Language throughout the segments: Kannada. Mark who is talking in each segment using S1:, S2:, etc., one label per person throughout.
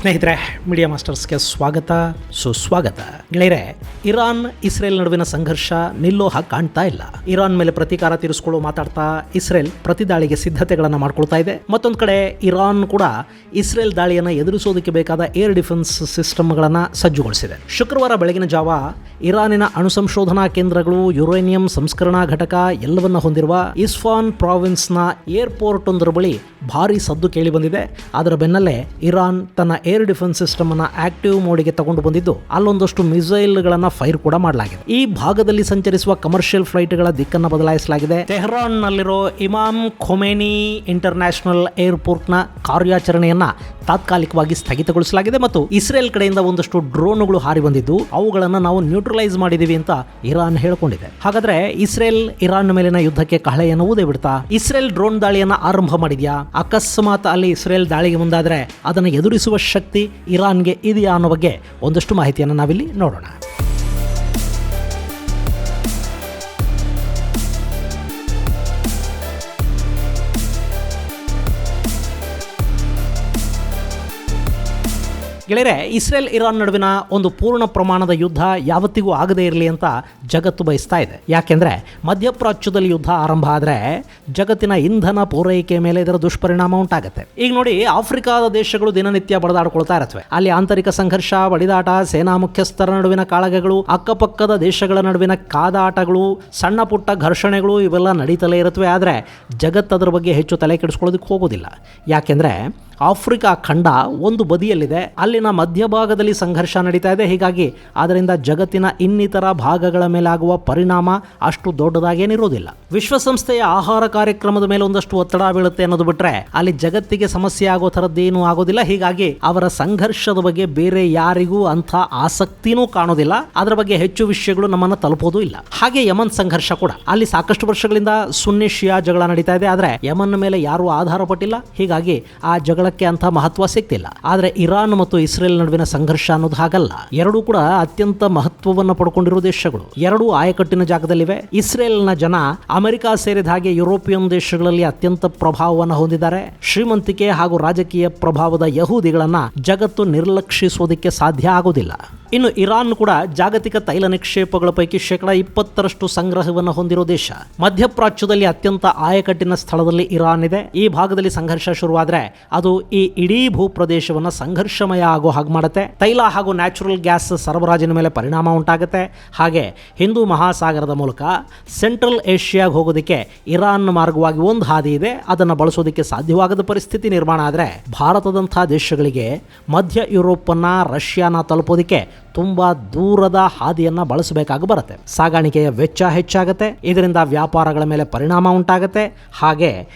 S1: ಸ್ನೇಹಿತರೆ, ಮೀಡಿಯಾ ಮಾಸ್ಟರ್ಸ್ಗೆ ಸ್ವಾಗತ ಸುಸ್ವಾಗತ. ಗೆಳೆಯರೆ, ಇರಾನ್ ಇಸ್ರೇಲ್ ನಡುವಿನ ಸಂಘರ್ಷ ನಿಲ್ಲೋ ಹಾಗೆ ಕಾಣ್ತಾ ಇಲ್ಲ. ಇರಾನ್ ಮೇಲೆ ಪ್ರತೀಕಾರ ತೀರಿಸಿಕೊಳ್ಳೋ ಮಾತಾಡ್ತಾ ಇಸ್ರೇಲ್ ಪ್ರತಿದಾಳಿಗೆ ಸಿದ್ಧತೆಗಳನ್ನು ಮಾಡ್ಕೊಳ್ತಾ ಇದೆ. ಮತ್ತೊಂದು ಕಡೆ ಇರಾನ್ ಕೂಡ ಇಸ್ರೇಲ್ ದಾಳಿಯನ್ನು ಎದುರಿಸೋದಕ್ಕೆ ಬೇಕಾದ ಏರ್ ಡಿಫೆನ್ಸ್ ಸಿಸ್ಟಮ್ಗಳನ್ನು ಸಜ್ಜುಗೊಳಿಸಿದೆ. ಶುಕ್ರವಾರ ಬೆಳಗಿನ ಜಾವ ಇರಾನಿನ ಅಣು ಸಂಶೋಧನಾ ಕೇಂದ್ರಗಳು, ಯುರೇನಿಯಂ ಸಂಸ್ಕರಣಾ ಘಟಕ ಎಲ್ಲವನ್ನ ಹೊಂದಿರುವ ಇಸ್ಫಾನ್ ಪ್ರಾವಿನ್ಸ್ನ ಏರ್ಪೋರ್ಟ್ ಒಂದರ ಬಳಿ ಭಾರೀ ಸದ್ದು ಕೇಳಿ ಬಂದಿದೆ. ಅದರ ಬೆನ್ನಲ್ಲೇ ಇರಾನ್ ತನ್ನ ಏರ್ ಡಿಫೆನ್ಸ್ ಸಿಸ್ಟಮ್ ಅನ್ನ ಆಕ್ಟಿವ್ ಮೋಡಿಗೆ ತಗೊಂಡು ಬಂದಿದ್ದು ಅಲ್ಲೊಂದಷ್ಟು ಮಿಸೈಲ್ಗಳನ್ನು ಫೈರ್ ಕೂಡ ಮಾಡಲಾಗಿದೆ. ಈ ಭಾಗದಲ್ಲಿ ಸಂಚರಿಸುವ ಕಮರ್ಷಿಯಲ್ ಫ್ಲೈಟ್ಗಳ ದಿಕ್ಕನ್ನು ಬದಲಾಯಿಸಲಾಗಿದೆ. ಟೆಹರಾನ್ ನಲ್ಲಿರೋ ಇಮಾಮ್ ಖೊಮೇನಿ ಇಂಟರ್ನ್ಯಾಷನಲ್ ಏರ್ಪೋರ್ಟ್ನ ಕಾರ್ಯಾಚರಣೆಯನ್ನ ತಾತ್ಕಾಲಿಕವಾಗಿ ಸ್ಥಗಿತಗೊಳಿಸಲಾಗಿದೆ ಮತ್ತು ಇಸ್ರೇಲ್ ಕಡೆಯಿಂದ ಒಂದಷ್ಟು ಡ್ರೋನ್ಗಳು ಹಾರಿ ಬಂದಿದ್ದು ಅವುಗಳನ್ನು ನಾವು ನ್ಯೂಟ್ರಲೈಸ್ ಮಾಡಿದೀವಿ ಅಂತ ಇರಾನ್ ಹೇಳಿಕೊಂಡಿದೆ. ಹಾಗಾದ್ರೆ ಇಸ್ರೇಲ್ ಇರಾನ್ ಮೇಲಿನ ಯುದ್ಧಕ್ಕೆ ಕಹಳೆಯನ್ನು ಊದೇ ಬಿಡ್ತಾ ಇಸ್ರೇಲ್ ಡ್ರೋನ್ ದಾಳಿಯನ್ನು ಆರಂಭ ಮಾಡಿದ್ಯಾ? ಅಕಸ್ಮಾತ್ ಅಲ್ಲಿ ಇಸ್ರೇಲ್ ದಾಳಿಗೆ ಮುಂದಾದರೆ ಅದನ್ನು ಎದುರಿಸುವ ಶಕ್ತಿ ಇರಾನ್ಗೆ ಇದೆಯಾ ಅನ್ನೋ ಬಗ್ಗೆ ಒಂದಷ್ಟು ಮಾಹಿತಿಯನ್ನು ನಾವಿಲ್ಲಿ ನೋಡೋಣ. ಗೆಳೆಯರೆ, ಇಸ್ರೇಲ್ ಇರಾನ್ ನಡುವಿನ ಒಂದು ಪೂರ್ಣ ಪ್ರಮಾಣದ ಯುದ್ಧ ಯಾವತ್ತಿಗೂ ಆಗದೇ ಇರಲಿ ಅಂತ ಜಗತ್ತು ಬಯಸ್ತಾ ಇದೆ. ಯಾಕೆಂದ್ರೆ ಮಧ್ಯಪ್ರಾಚ್ಯದಲ್ಲಿ ಯುದ್ಧ ಆರಂಭ ಆದರೆ ಜಗತ್ತಿನ ಇಂಧನ ಪೂರೈಕೆ ಮೇಲೆ ಇದರ ದುಷ್ಪರಿಣಾಮ ಉಂಟಾಗುತ್ತೆ. ಈಗ ನೋಡಿ, ಆಫ್ರಿಕಾದ ದೇಶಗಳು ದಿನನಿತ್ಯ ಬಡದಾಡ್ಕೊಳ್ತಾ ಇರುತ್ತವೆ. ಅಲ್ಲಿ ಆಂತರಿಕ ಸಂಘರ್ಷ, ಬಡಿದಾಟ, ಸೇನಾ ಮುಖ್ಯಸ್ಥರ ನಡುವಿನ ಕಾಳಗಗಳು, ಅಕ್ಕಪಕ್ಕದ ದೇಶಗಳ ನಡುವಿನ ಕಾದಾಟಗಳು, ಸಣ್ಣ ಪುಟ್ಟ ಘರ್ಷಣೆಗಳು ಇವೆಲ್ಲ ನಡೀತಲೇ ಇರುತ್ತವೆ. ಆದರೆ ಜಗತ್ತು ಅದರ ಬಗ್ಗೆ ಹೆಚ್ಚು ತಲೆ ಕೆಡಿಸ್ಕೊಳ್ಳೋದಕ್ಕೆ ಹೋಗೋದಿಲ್ಲ. ಯಾಕೆಂದ್ರೆ ಆಫ್ರಿಕಾ ಖಂಡ ಒಂದು ಬದಿಯಲ್ಲಿದೆ, ಅಲ್ಲಿನ ಮಧ್ಯಭಾಗದಲ್ಲಿ ಸಂಘರ್ಷ ನಡೀತಾ ಇದೆ. ಹೀಗಾಗಿ ಅದರಿಂದ ಜಗತ್ತಿನ ಇನ್ನಿತರ ಭಾಗಗಳ ಮೇಲೆ ಆಗುವ ಪರಿಣಾಮ ಅಷ್ಟು ದೊಡ್ಡದಾಗೇನಿರೋದಿಲ್ಲ. ವಿಶ್ವಸಂಸ್ಥೆಯ ಆಹಾರ ಕಾರ್ಯಕ್ರಮದ ಮೇಲೆ ಒಂದಷ್ಟು ಒತ್ತಡ ಬೀಳುತ್ತೆ ಅನ್ನೋದು ಬಿಟ್ರೆ ಅಲ್ಲಿ ಜಗತ್ತಿಗೆ ಸಮಸ್ಯೆ ಆಗೋ ಥರದ್ದೇನೂ ಆಗೋದಿಲ್ಲ. ಹೀಗಾಗಿ ಅವರ ಸಂಘರ್ಷದ ಬಗ್ಗೆ ಬೇರೆ ಯಾರಿಗೂ ಅಂಥ ಆಸಕ್ತಿನೂ ಕಾಣೋದಿಲ್ಲ. ಅದರ ಬಗ್ಗೆ ಹೆಚ್ಚು ವಿಷಯಗಳು ನಮ್ಮನ್ನು ತಲುಪೋದು ಇಲ್ಲ. ಹಾಗೆ ಯಮನ್ ಸಂಘರ್ಷ ಕೂಡ ಅಲ್ಲಿ ಸಾಕಷ್ಟು ವರ್ಷಗಳಿಂದ ಸುನ್ನಿ ಶಿಯಾ ಜಗಳ ನಡೀತಾ ಇದೆ. ಆದರೆ ಯಮನ್ ಮೇಲೆ ಯಾರೂ ಆಧಾರ ಪಟ್ಟಿಲ್ಲ. ಹೀಗಾಗಿ ಆ ಜಗಳಕ್ಕೆ ಅಂತ ಮಹತ್ವ ಸಿಗ್ತಿಲ್ಲ. ಆದರೆ ಇರಾನ್ ಮತ್ತು ಇಸ್ರೇಲ್ ನಡುವಿನ ಸಂಘರ್ಷ ಅನ್ನೋದು ಹಾಗಲ್ಲ. ಎರಡೂ ಕೂಡ ಅತ್ಯಂತ ಮಹತ್ವವನ್ನು ಪಡ್ಕೊಂಡಿರುವ ದೇಶಗಳು. ಎರಡೂ ಆಯಕಟ್ಟಿನ ಜಾಗದಲ್ಲಿವೆ. ಇಸ್ರೇಲ್ನ ಜನ ಅಮೆರಿಕ ಸೇರಿದ ಹಾಗೆ ಯುರೋಪಿಯನ್ ದೇಶಗಳಲ್ಲಿ ಅತ್ಯಂತ ಪ್ರಭಾವವನ್ನು ಹೊಂದಿದ್ದಾರೆ. ಶ್ರೀಮಂತಿಕೆ ಹಾಗೂ ರಾಜಕೀಯ ಪ್ರಭಾವದ ಯಹೂದಿಗಳನ್ನ ಜಗತ್ತು ನಿರ್ಲಕ್ಷಿಸುವುದಕ್ಕೆ ಸಾಧ್ಯ ಆಗುವುದಿಲ್ಲ. ಇನ್ನು ಇರಾನ್ ಕೂಡ ಜಾಗತಿಕ ತೈಲ ನಿಕ್ಷೇಪಗಳ ಪೈಕಿ 20% ಸಂಗ್ರಹವನ್ನು ಹೊಂದಿರೋ ದೇಶ. ಮಧ್ಯಪ್ರಾಚ್ಯದಲ್ಲಿ ಅತ್ಯಂತ ಆಯಕಟ್ಟಿನ ಸ್ಥಳದಲ್ಲಿ ಇರಾನ್ ಇದೆ. ಈ ಭಾಗದಲ್ಲಿ ಸಂಘರ್ಷ ಶುರುವಾದ್ರೆ ಅದು ಈ ಇಡೀ ಭೂಪ್ರದೇಶವನ್ನು ಸಂಘರ್ಷಮಯ ಆಗೋ ಹಾಗೆ ಮಾಡುತ್ತೆ. ತೈಲ ಹಾಗೂ ನ್ಯಾಚುರಲ್ ಗ್ಯಾಸ್ ಸರಬರಾಜಿನ ಮೇಲೆ ಪರಿಣಾಮ ಉಂಟಾಗುತ್ತೆ. ಹಾಗೆ ಹಿಂದೂ ಮಹಾಸಾಗರದ ಮೂಲಕ ಸೆಂಟ್ರಲ್ ಏಷ್ಯಾಗೆ ಹೋಗೋದಕ್ಕೆ ಇರಾನ್ ಮಾರ್ಗವಾಗಿ ಒಂದು ಹಾದಿ ಇದೆ. ಅದನ್ನು ಬಳಸೋದಕ್ಕೆ ಸಾಧ್ಯವಾಗದ ಪರಿಸ್ಥಿತಿ ನಿರ್ಮಾಣ ಆದರೆ ಭಾರತದಂಥ ದೇಶಗಳಿಗೆ ಮಧ್ಯ ಯುರೋಪನ್ನ, ರಷ್ಯಾನ ತಲುಪೋದಕ್ಕೆ ತುಂಬಾ ದೂರದ ಹಾದಿಯನ್ನ ಬಳಸಬೇಕಾಗಿ ಬರುತ್ತೆ. ಸಾಗಾಣಿಕೆಯ ವೆಚ್ಚ ಹೆಚ್ಚಾಗುತ್ತೆ. ಇದರಿಂದ ವ್ಯಾಪಾರಗಳ ಮೇಲೆ ಪರಿಣಾಮ ಉಂಟಾಗುತ್ತೆ. ಹಾಗೆ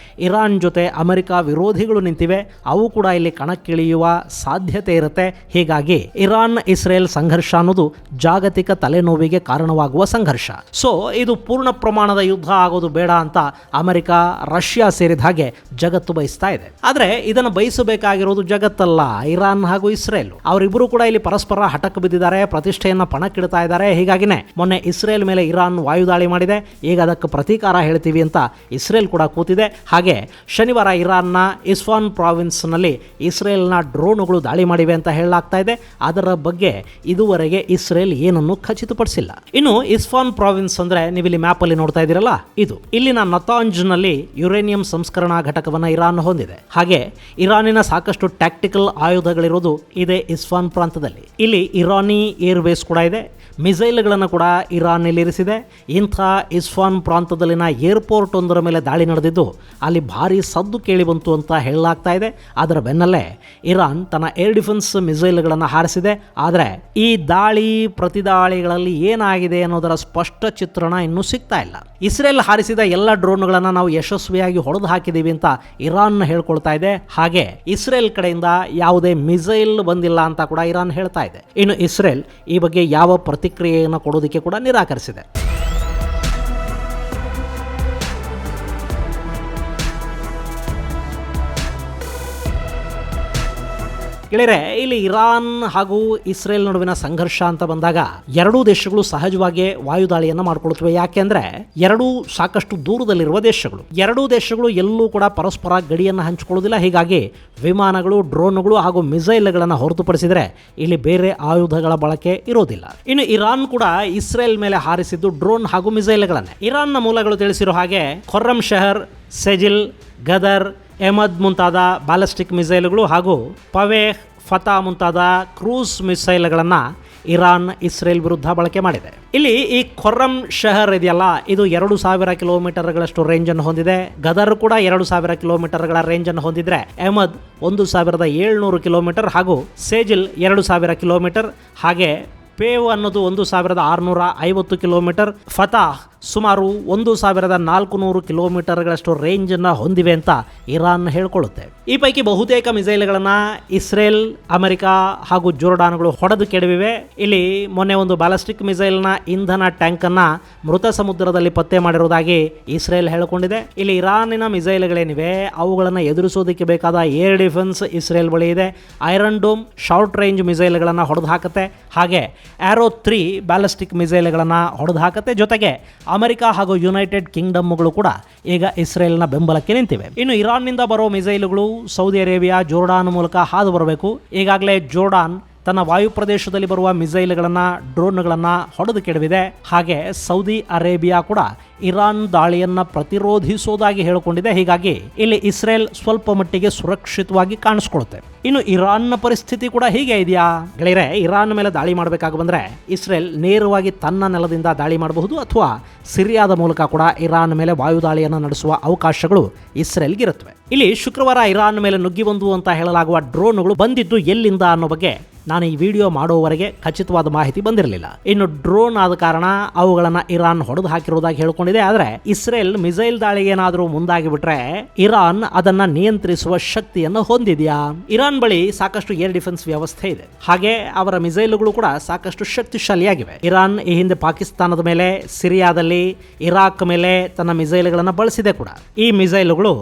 S1: ಇರಾನ್ ಜೊತೆ ಅಮೆರಿಕ ವಿರೋಧಿಗಳು ನಿಂತಿವೆ. ಅವು ಕೂಡ ಇಲ್ಲಿ ಕಣಕ್ಕಿಳಿಯುವ ಸಾಧ್ಯತೆ ಇರುತ್ತೆ. ಹೀಗಾಗಿ ಇರಾನ್ ಇಸ್ರೇಲ್ ಸಂಘರ್ಷ ಅನ್ನೋದು ಜಾಗತಿಕ ತಲೆನೋವಿಗೆ ಕಾರಣವಾಗುವ ಸಂಘರ್ಷ. ಸೊ ಇದು ಪೂರ್ಣ ಪ್ರಮಾಣದ ಯುದ್ಧ ಆಗೋದು ಬೇಡ ಅಂತ ಅಮೆರಿಕ, ರಷ್ಯಾ ಸೇರಿದ ಹಾಗೆ ಜಗತ್ತು ಬಯಸ್ತಾ ಇದೆ. ಆದರೆ ಇದನ್ನು ಬಯಸಬೇಕಾಗಿರೋದು ಜಗತ್ತಲ್ಲ, ಇರಾನ್ ಹಾಗೂ ಇಸ್ರೇಲ್. ಅವರಿಬ್ಬರು ಕೂಡ ಇಲ್ಲಿ ಪರಸ್ಪರ ಹಠಕ್ಕೆ ಬಿದ್ದಿದ್ದಾರೆ, ಪ್ರತಿಷ್ಠೆಯನ್ನ ಪಣಕ್ಕಿಡ್ತಾ ಇದ್ದಾರೆ. ಹೀಗಾಗಿನೇ ಮೊನ್ನೆ ಇಸ್ರೇಲ್ ಮೇಲೆ ಇರಾನ್ ವಾಯುದಾಳಿ ಮಾಡಿದೆ. ಈಗ ಅದಕ್ಕೆ ಪ್ರತೀಕಾರ ಹೇಳ್ತೀವಿ ಅಂತ ಇಸ್ರೇಲ್ ಕೂಡ ಕೂತಿದೆ. ಹಾಗೆ ಶನಿವಾರ ಇರಾನ್ನ ಇಸ್ಫಾನ್ ಪ್ರಾವಿನ್ಸ್ ನಲ್ಲಿ ಇಸ್ರೇಲ್ನ ಡ್ರೋನ್ಗಳು ದಾಳಿ ಮಾಡಿವೆ ಅಂತ ಹೇಳಲಾಗ್ತಾ ಇದೆ. ಅದರ ಬಗ್ಗೆ ಇದುವರೆಗೆ ಇಸ್ರೇಲ್ ಏನನ್ನು ಖಚಿತಪಡಿಸಿಲ್ಲ. ಇನ್ನು ಇಸ್ಫಾನ್ ಪ್ರಾವಿನ್ಸ್ ಅಂದ್ರೆ ನೀವಿಲ್ಲಿ ಮ್ಯಾಪ್ ಅಲ್ಲಿ ನೋಡ್ತಾ ಇದ್ದೀರಲ್ಲ, ಇದು ಇಲ್ಲಿನ ನತಾಂಜ್ ನಲ್ಲಿ ಯುರೇನಿಯಂ ಸಂಸ್ಕರಣಾ ಘಟಕವನ್ನ ಇರಾನ್ ಹೊಂದಿದೆ. ಹಾಗೆ ಇರಾನಿನ ಸಾಕಷ್ಟು ಟ್ಯಾಕ್ಟಿಕಲ್ ಆಯುಧಗಳಿರೋದು ಇದೇ ಇಸ್ಫಾನ್ ಪ್ರಾಂತದಲ್ಲಿ. ಇಲ್ಲಿ ಇರಾನಿ ಏರ್ಬೇಸ್ ಕೂಡ ಇದೆ. ಮಿಸೈಲ್ಗಳನ್ನು ಕೂಡ ಇರಾನ್ ಇರಿಸಿದೆ. ಇಂಥ ಇಸ್ಫಾನ್ ಪ್ರಾಂತದಲ್ಲಿನ ಏರ್ಪೋರ್ಟ್ ಒಂದರ ಮೇಲೆ ದಾಳಿ ನಡೆದಿದ್ದು ಅಲ್ಲಿ ಭಾರಿ ಸದ್ದು ಕೇಳಿ ಬಂತು ಅಂತ ಹೇಳಲಾಗ್ತಾ ಇದೆ. ಅದರ ಬೆನ್ನಲ್ಲೇ ಇರಾನ್ ತನ್ನ ಏರ್ ಡಿಫೆನ್ಸ್ ಮಿಸೈಲ್ಗಳನ್ನು ಹಾರಿಸಿದೆ. ಆದರೆ ಈ ದಾಳಿ ಪ್ರತಿದಾಳಿಗಳಲ್ಲಿ ಏನಾಗಿದೆ ಅನ್ನೋದರ ಸ್ಪಷ್ಟ ಚಿತ್ರಣ ಇನ್ನೂ ಸಿಗ್ತಾ ಇಲ್ಲ. ಇಸ್ರೇಲ್ ಹಾರಿಸಿದ ಎಲ್ಲ ಡ್ರೋನ್ಗಳನ್ನು ನಾವು ಯಶಸ್ವಿಯಾಗಿ ಹೊಡೆದು ಹಾಕಿದ್ದೀವಿ ಅಂತ ಇರಾನ್ ಹೇಳ್ಕೊಳ್ತಾ ಇದೆ. ಹಾಗೆ ಇಸ್ರೇಲ್ ಕಡೆಯಿಂದ ಯಾವುದೇ ಮಿಸೈಲ್ ಬಂದಿಲ್ಲ ಅಂತ ಕೂಡ ಇರಾನ್ ಹೇಳ್ತಾ ಇದೆ. ಇನ್ನು ಇಸ್ರೇಲ್ ಈ ಬಗ್ಗೆ ಯಾವ ಪ್ರತಿಕ್ರಿಯೆಯನ್ನು ಕೊಡೋದಕ್ಕೆ ಕೂಡ ನಿರಾಕರಿಸಿದೆ. ಗೆಳೆಯರೆ, ಇಲ್ಲಿ ಇರಾನ್ ಹಾಗೂ ಇಸ್ರೇಲ್ ನಡುವಿನ ಸಂಘರ್ಷ ಅಂತ ಬಂದಾಗ ಎರಡೂ ದೇಶಗಳು ಸಹಜವಾಗಿ ವಾಯುದಾಳಿಯನ್ನ ಮಾಡಿಕೊಳ್ಳುತ್ತವೆ. ಯಾಕೆಂದ್ರೆ ಎರಡೂ ಸಾಕಷ್ಟು ದೂರದಲ್ಲಿರುವ ದೇಶಗಳು. ಎರಡೂ ದೇಶಗಳು ಎಲ್ಲೂ ಕೂಡ ಪರಸ್ಪರ ಗಡಿಯನ್ನು ಹಂಚಿಕೊಳ್ಳುವುದಿಲ್ಲ. ಹೀಗಾಗಿ ವಿಮಾನಗಳು, ಡ್ರೋನ್ಗಳು ಹಾಗೂ ಮಿಸೈಲ್ಗಳನ್ನು ಹೊರತುಪಡಿಸಿದರೆ ಇಲ್ಲಿ ಬೇರೆ ಆಯುಧಗಳ ಬಳಕೆ ಇರೋದಿಲ್ಲ. ಇನ್ನು ಇರಾನ್ ಕೂಡ ಇಸ್ರೇಲ್ ಮೇಲೆ ಹಾರಿಸಿದ್ದು ಡ್ರೋನ್ ಹಾಗೂ ಮಿಸೈಲ್ಗಳನ್ನೇ. ಇರಾನ್ನ ಮೂಲಗಳು ತಿಳಿಸಿರೋ ಹಾಗೆ ಖೊರ್ರಮ್ ಶಹರ್, ಸೆಜಿಲ್, ಗದರ್, ಎಹಮದ್ ಮುಂತಾದ ಬ್ಯಾಲಿಸ್ಟಿಕ್ ಮಿಸೈಲ್ಗಳು ಹಾಗೂ ಪವೇಹ್, ಫತಾ ಮುಂತಾದ ಕ್ರೂಸ್ ಮಿಸೈಲ್ಗಳನ್ನು ಇರಾನ್ ಇಸ್ರೇಲ್ ವಿರುದ್ಧ ಬಳಕೆ ಮಾಡಿದೆ. ಇಲ್ಲಿ ಈ ಖೊರ್ರಮ್ ಶಹರ್ ಇದೆಯಲ್ಲ, ಇದು 2000 ಕಿಲೋಮೀಟರ್ಗಳಷ್ಟು ರೇಂಜ್ ಅನ್ನು ಹೊಂದಿದೆ. ಗದರ್ ಕೂಡ 2000 ಕಿಲೋಮೀಟರ್ಗಳ ರೇಂಜ್ ಅನ್ನು ಹೊಂದಿದ್ರೆ, ಅಹಮದ್ 1700 ಕಿಲೋಮೀಟರ್ ಹಾಗೂ ಸೇಜಿಲ್ 2000 ಕಿಲೋಮೀಟರ್, ಹಾಗೆ ಪೇವ್ ಅನ್ನೋದು 1650 ಕಿಲೋಮೀಟರ್, ಫತಾಹ್ ಸುಮಾರು 1400 ಕಿಲೋಮೀಟರ್ಗಳಷ್ಟು ರೇಂಜನ್ನು ಹೊಂದಿವೆ ಅಂತ ಇರಾನ್ ಹೇಳಿಕೊಳ್ಳುತ್ತೆ. ಈ ಪೈಕಿ ಬಹುತೇಕ ಮಿಸೈಲ್ಗಳನ್ನು ಇಸ್ರೇಲ್, ಅಮೆರಿಕ ಹಾಗೂ ಜೋರ್ಡಾನ್ಗಳು ಹೊಡೆದು ಕೆಡವಿವೆ. ಇಲ್ಲಿ ಮೊನ್ನೆ ಒಂದು ಬ್ಯಾಲಿಸ್ಟಿಕ್ ಮಿಸೈಲ್ನ ಇಂಧನ ಟ್ಯಾಂಕನ್ನು ಮೃತ ಸಮುದ್ರದಲ್ಲಿ ಪತ್ತೆ ಮಾಡಿರುವುದಾಗಿ ಇಸ್ರೇಲ್ ಹೇಳಿಕೊಂಡಿದೆ. ಇಲ್ಲಿ ಇರಾನಿನ ಮಿಸೈಲ್ಗಳೇನಿವೆ ಅವುಗಳನ್ನು ಎದುರಿಸೋದಕ್ಕೆ ಬೇಕಾದ ಏರ್ ಡಿಫೆನ್ಸ್ ಇಸ್ರೇಲ್ ಬಳಿ ಇದೆ. ಐರನ್ ಡೋಮ್ ಶಾರ್ಟ್ ರೇಂಜ್ ಮಿಸೈಲ್ಗಳನ್ನು ಹೊಡೆದು ಹಾಕುತ್ತೆ, ಹಾಗೆ ಆರೋ 3 ಬ್ಯಾಲಿಸ್ಟಿಕ್ ಮಿಸೈಲ್ಗಳನ್ನು ಹೊಡೆದು ಹಾಕುತ್ತೆ. ಜೊತೆಗೆ ಅಮೆರಿಕ ಹಾಗೂ ಯುನೈಟೆಡ್ ಕಿಂಗ್ಡಮ್ಗಳು ಕೂಡ ಈಗ ಇಸ್ರೇಲ್ನ ಬೆಂಬಲಕ್ಕೆ ನಿಂತಿವೆ. ಇನ್ನು ಇರಾನ್ನಿಂದ ಬರೋ ಮಿಸೈಲ್ಗಳು ಸೌದಿ ಅರೇಬಿಯಾ, ಜೋರ್ಡಾನ್ ಮೂಲಕ ಹಾದು ಬರಬೇಕು. ಈಗಾಗಲೇ ಜೋರ್ಡಾನ್ ತನ್ನ ವಾಯು ಪ್ರದೇಶದಲ್ಲಿ ಬರುವ ಮಿಸೈಲ್ಗಳನ್ನು, ಡ್ರೋನ್ಗಳನ್ನು ಹೊಡೆದು ಕೆಡವಿದೆ. ಹಾಗೆ ಸೌದಿ ಅರೇಬಿಯಾ ಕೂಡ ಇರಾನ್ ದಾಳಿಯನ್ನು ಪ್ರತಿರೋಧಿಸುವುದಾಗಿ ಹೇಳಿಕೊಂಡಿದೆ. ಹೀಗಾಗಿ ಇಲ್ಲಿ ಇಸ್ರೇಲ್ ಸ್ವಲ್ಪ ಮಟ್ಟಿಗೆ ಸುರಕ್ಷಿತವಾಗಿ ಕಾಣಿಸ್ಕೊಳ್ಳುತ್ತೆ. ಇನ್ನು ಇರಾನ್ನ ಪರಿಸ್ಥಿತಿ ಕೂಡ ಹೀಗೆ ಇದೆಯಾ ಗೆಳೆಯರೆ? ಇರಾನ್ ಮೇಲೆ ದಾಳಿ ಮಾಡಬೇಕಾಗಿ ಬಂದರೆ ಇಸ್ರೇಲ್ ನೇರವಾಗಿ ತನ್ನ ನೆಲದಿಂದ ದಾಳಿ ಮಾಡಬಹುದು, ಅಥವಾ ಸಿರಿಯಾದ ಮೂಲಕ ಕೂಡ ಇರಾನ್ ಮೇಲೆ ವಾಯುದಾಳಿಯನ್ನು ನಡೆಸುವ ಅವಕಾಶಗಳು ಇಸ್ರೇಲ್ಗಿರುತ್ತವೆ. ಇಲ್ಲಿ ಶುಕ್ರವಾರ ಇರಾನ್ ಮೇಲೆ ನುಗ್ಗಿ ಬಂದು ಅಂತ ಹೇಳಲಾಗುವ ಡ್ರೋನ್ಗಳು ಬಂದಿದ್ದು ಎಲ್ಲಿಂದ ಅನ್ನೋ ಬಗ್ಗೆ ನಾನು ಈ ವಿಡಿಯೋ ಮಾಡುವವರೆಗೆ ಖಚಿತವಾದ ಮಾಹಿತಿ ಬಂದಿರಲಿಲ್ಲ. ಇನ್ನು ಡ್ರೋನ್ ಆದ ಕಾರಣ ಅವುಗಳನ್ನು ಇರಾನ್ ಹೊಡೆದು ಹಾಕಿರುವುದಾಗಿ ಹೇಳಿಕೊಂಡಿದೆ. ಆದರೆ ಇಸ್ರೇಲ್ ಮಿಸೈಲ್ ದಾಳಿಗೆ ಏನಾದರೂ ಮುಂದಾಗಿಬಿಟ್ರೆ ಇರಾನ್ ಅದನ್ನ ನಿಯಂತ್ರಿಸುವ ಶಕ್ತಿಯನ್ನು ಹೊಂದಿದೆಯಾ? ಇರಾನ್ ಬಳಿ ಸಾಕಷ್ಟು ಏರ್ ಡಿಫೆನ್ಸ್ ವ್ಯವಸ್ಥೆ ಇದೆ, ಹಾಗೆ ಅವರ ಮಿಸೈಲ್ಗಳು ಕೂಡ ಸಾಕಷ್ಟು ಶಕ್ತಿಶಾಲಿಯಾಗಿವೆ. ಇರಾನ್ ಈ ಹಿಂದೆ ಪಾಕಿಸ್ತಾನದ ಮೇಲೆ, ಸಿರಿಯಾದಲ್ಲಿ, ಇರಾಕ್ ಮೇಲೆ ತನ್ನ ಮಿಸೈಲ್ಗಳನ್ನು ಬಳಸಿದೆ ಕೂಡ. ಈ ಮಿಸೈಲ್ಗಳು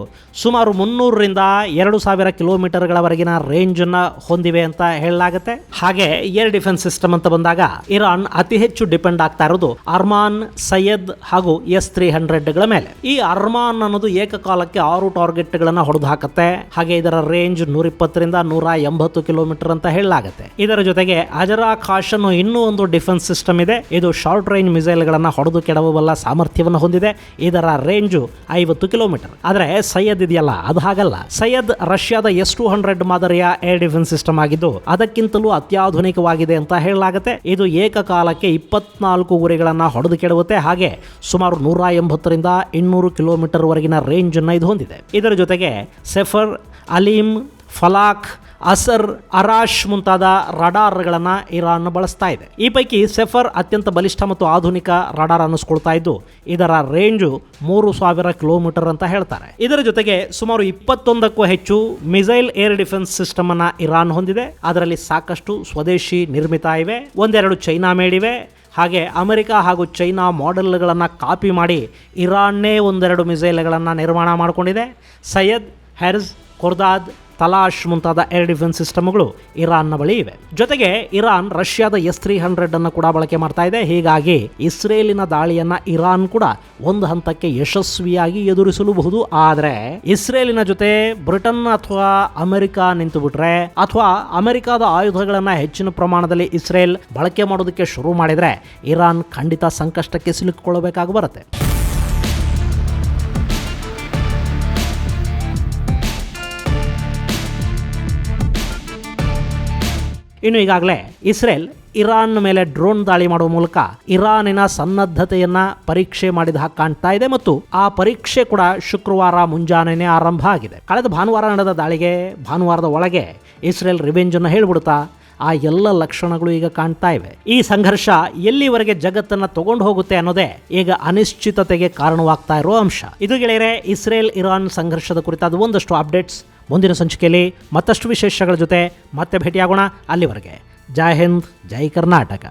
S1: ಸುಮಾರು 300ರಿಂದ 2000 ಕಿಲೋಮೀಟರ್ಗಳವರೆಗಿನ ರೇಂಜ್ ಅನ್ನ ಹೊಂದಿವೆ ಅಂತ ಹೇಳಲಾಗುತ್ತೆ. ಹಾಗೆ ಏರ್ ಡಿಫೆನ್ಸ್ ಸಿಸ್ಟಮ್ ಅಂತ ಬಂದಾಗ ಇರಾನ್ ಅತಿ ಹೆಚ್ಚು ಡಿಪೆಂಡ್ ಆಗ್ತಾ ಇರೋದು ಅರ್ಮಾನ್, ಸೈಯದ್ ಹಾಗೂ S-300ಗಳ ಮೇಲೆ. ಈ ಅರ್ಮಾನ್ ಅನ್ನೋದು ಏಕಕಾಲಕ್ಕೆ 6 ಟಾರ್ಗೆಟ್ಗಳನ್ನು ಹೊಡೆದು ಹಾಕುತ್ತೆ. ಹಾಗೆ ಇದರ ರೇಂಜ್ 120ರಿಂದ 180 ಕಿಲೋಮೀಟರ್ ಅಂತ ಹೇಳಲಾಗುತ್ತೆ. ಇದರ ಜೊತೆಗೆ ಅಜರಾ ಖಾಶ್ ಅನ್ನೋ ಇನ್ನೂ ಒಂದು ಡಿಫೆನ್ಸ್ ಸಿಸ್ಟಮ್ ಇದೆ. ಇದು ಶಾರ್ಟ್ ರೇಂಜ್ ಮಿಸೈಲ್ಗಳನ್ನು ಹೊಡೆದು ಕೆಡವಬಲ್ಲ ಸಾಮರ್ಥ್ಯವನ್ನು ಹೊಂದಿದೆ. ಇದರ ರೇಂಜು 50 ಕಿಲೋಮೀಟರ್. ಆದರೆ ಸೈಯದ್ ಇದೆಯಲ್ಲ, ಅದು ಹಾಗಲ್ಲ. ಸೈಯದ್ ರಷ್ಯಾದ S-200 ಮಾದರಿಯ ಏರ್ ಡಿಫೆನ್ಸ್ ಸಿಸ್ಟಮ್ ಆಗಿದ್ದು ಅದಕ್ಕಿಂತಲೂ ಅತ್ಯಾಧುನಿಕವಾಗಿದೆ ಅಂತ ಹೇಳಲಾಗುತ್ತೆ. ಇದು ಏಕಕಾಲಕ್ಕೆ 24 ಗುರಿಗಳನ್ನು ಹೊಡೆದು ಕೆಡವುತ್ತೆ. ಹಾಗೆ ಸುಮಾರು 180ರಿಂದ 200 ಕಿಲೋಮೀಟರ್ ವರೆಗಿನ ರೇಂಜ್ ಅನ್ನು ಇದು ಹೊಂದಿದೆ. ಇದರ ಜೊತೆಗೆ ಸೆಫರ್, ಅಲೀಮ್, ಫಲಾಕ್, ಅಸರ್, ಅರಾಶ್ ಮುಂತಾದ ರಡಾರ್ಗಳನ್ನು ಇರಾನ್ ಬಳಸ್ತಾ ಇದೆ. ಈ ಪೈಕಿ ಸೆಫರ್ ಅತ್ಯಂತ ಬಲಿಷ್ಠ ಮತ್ತು ಆಧುನಿಕ ರಡಾರ್ ಅನ್ನಿಸ್ಕೊಳ್ತಾ ಇದ್ದು ಇದರ ರೇಂಜು 3000 ಕಿಲೋಮೀಟರ್ ಅಂತ ಹೇಳ್ತಾರೆ. ಇದರ ಜೊತೆಗೆ ಸುಮಾರು 21ಕ್ಕೂ ಹೆಚ್ಚು ಮಿಸೈಲ್ ಏರ್ ಡಿಫೆನ್ಸ್ ಸಿಸ್ಟಮ್ ಅನ್ನ ಇರಾನ್ ಹೊಂದಿದೆ. ಅದರಲ್ಲಿ ಸಾಕಷ್ಟು ಸ್ವದೇಶಿ ನಿರ್ಮಿತ ಇವೆ, ಒಂದೆರಡು ಚೈನಾ ಮೇಡಿವೆ. ಹಾಗೆ ಅಮೆರಿಕ ಹಾಗೂ ಚೈನಾ ಮಾಡೆಲ್ಗಳನ್ನು ಕಾಪಿ ಮಾಡಿ ಇರಾನ್ನೇ ಒಂದೆರಡು ಮಿಸೈಲ್ಗಳನ್ನು ನಿರ್ಮಾಣ ಮಾಡಿಕೊಂಡಿದೆ. ಸೈಯದ್, ಹೆರ್ಜ್, ಖುರ್ದಾದ್, ತಲಾಶ್ ಮುಂತಾದ ಏರ್ ಡಿಫೆನ್ಸ್ ಸಿಸ್ಟಮ್ಗಳು ಇರಾನ್ನ ಬಳಿ ಇವೆ. ಜೊತೆಗೆ ಇರಾನ್ ರಷ್ಯಾದ S-300 ಅನ್ನು ಕೂಡ ಬಳಕೆ ಮಾಡ್ತಾ ಇದೆ. ಹೀಗಾಗಿ ಇಸ್ರೇಲಿನ ದಾಳಿಯನ್ನ ಇರಾನ್ ಕೂಡ ಒಂದು ಹಂತಕ್ಕೆ ಯಶಸ್ವಿಯಾಗಿ ಎದುರಿಸಲುಬಹುದು. ಆದರೆ ಇಸ್ರೇಲಿನ ಜೊತೆ ಬ್ರಿಟನ್ ಅಥವಾ ಅಮೆರಿಕ ನಿಂತು ಬಿಟ್ರೆ, ಅಥವಾ ಅಮೆರಿಕದ ಆಯುಧಗಳನ್ನ ಹೆಚ್ಚಿನ ಪ್ರಮಾಣದಲ್ಲಿ ಇಸ್ರೇಲ್ ಬಳಕೆ ಮಾಡೋದಕ್ಕೆ ಶುರು ಮಾಡಿದ್ರೆ ಇರಾನ್ ಖಂಡಿತ ಸಂಕಷ್ಟಕ್ಕೆ ಸಿಲುಕಿಕೊಳ್ಳಬೇಕಾಗಿ ಬರುತ್ತೆ. ಇನ್ನು ಈಗಾಗಲೇ ಇಸ್ರೇಲ್ ಇರಾನ್ ಮೇಲೆ ಡ್ರೋನ್ ದಾಳಿ ಮಾಡುವ ಮೂಲಕ ಇರಾನಿನ ಸನ್ನದ್ಧತೆಯನ್ನ ಪರೀಕ್ಷೆ ಮಾಡಿದ ಹಾಗೆ ಕಾಣ್ತಾ ಇದೆ. ಮತ್ತು ಆ ಪರೀಕ್ಷೆ ಕೂಡ ಶುಕ್ರವಾರ ಮುಂಜಾನೆನೇ ಆರಂಭ ಆಗಿದೆ. ಕಳೆದ ಭಾನುವಾರ ನಡೆದ ದಾಳಿಗೆ ಭಾನುವಾರದ ಒಳಗೆ ಇಸ್ರೇಲ್ ರಿವೆಂಜ್ ಅನ್ನು ಹೇಳ್ಬಿಡುತ್ತಾ ಆ ಎಲ್ಲ ಲಕ್ಷಣಗಳು ಈಗ ಕಾಣ್ತಾ ಇವೆ. ಈ ಸಂಘರ್ಷ ಎಲ್ಲಿವರೆಗೆ ಜಗತ್ತನ್ನ ತಗೊಂಡು ಹೋಗುತ್ತೆ ಅನ್ನೋದೇ ಈಗ ಅನಿಶ್ಚಿತತೆಗೆ ಕಾರಣವಾಗ್ತಾ ಇರೋ ಅಂಶ. ಇದು ಗೆಳೆಯರೆ ಇಸ್ರೇಲ್ ಇರಾನ್ ಸಂಘರ್ಷದ ಕುರಿತಾದ ಒಂದಷ್ಟು ಅಪ್ಡೇಟ್ಸ್. ಮುಂದಿನ ಸಂಚಿಕೆಯಲ್ಲಿ ಮತ್ತಷ್ಟು ವಿಶೇಷಗಳ ಜೊತೆ ಮತ್ತೆ ಭೇಟಿಯಾಗೋಣ. ಅಲ್ಲಿವರೆಗೆ ಜೈ ಹಿಂದ್, ಜೈ ಕರ್ನಾಟಕ.